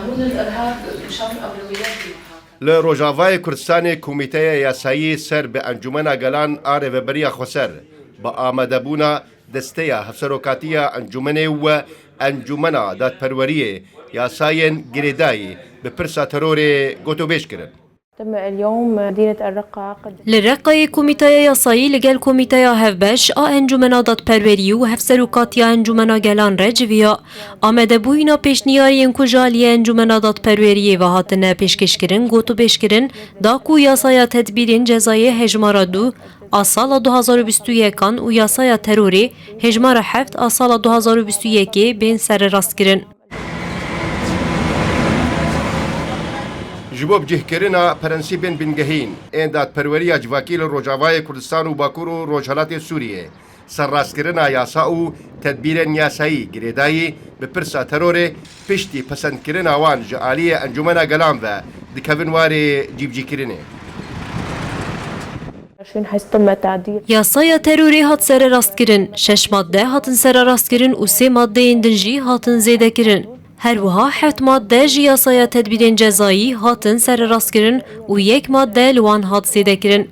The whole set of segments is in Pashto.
قانون الإرهاب مشان أولويات المحاكمة. لروجافای کردستان کمیته یاسایی سر به انجمن گلان آره و بریا خسر با آمده بونا دسته هفسروکاتی انجمن و انجمن داد پروریه یاساین گریدایی به پرسا ترور گوتو بیش کرن. تم اليوم مدينة الرقة للرقة كوميتايا ياسايي لقال كوميتايا هفبش انجمنا داد پروری و هفسروکاتیا انجمنا گلان رجویا آمده بوینا پیشنیارین کجالی انجمنا داد پروری و هاتنه پیشکشکرین گوتو بیشکرین دا کو یاسایا تدبیرین جزای هجمارا دو سال 2021 و یاسایا تروری هجمارا هفت سال 2021 بین سر راست کرن. جبوب جهكرنا پرنسيبين بنجهين ان داد پروری اجواکیل روجاوای کردستان و باکور و روجهلات سوریه سرراسکرنا یاساو تدبیرن یاسایی گریدایی به پرسا ترور پشتی پسند کرنا وان جعالی انجمنا گلام و دکوین واری جیبجی کرنه. یاسایا تروری هات سر راست کرن 6 ماده هاتن سر راست کرن و 3 ماده اندنجی هاتن زیده کرن. هر وها 7 ماده جی یاسایا تدبیرین جزایی هاتن سر راست کرن و 1 ماده لوان هات زیده کرن.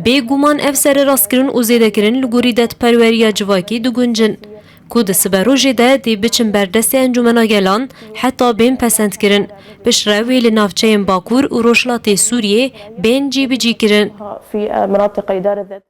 بگومان اف سر راست کرن و زیده کرن لگوری داد پروری جواکی دو گنجن. کود سبروجی ده دی بچن بردست انجمنا گلان حتی بین پسند کرن. بشروی لنافچه باکور و روشلات سوریه بین جی بجی کرن. في مناطق إدارة ذات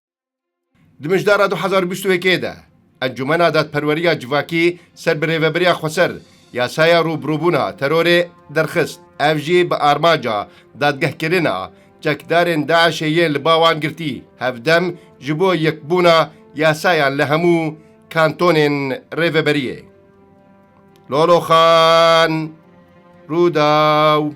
دمجدار 2021 ده انجمنا داد پروری جواکی سر بره بریا خسر یاسایا روبروبونا ترور درخست افجی با آرماجا دادگه کرنا جکدارن داعشیین لباوان گرتی هفدم جبو یکبونا یاسایا لهمو کانتونین ریوبریه لولو خان روداو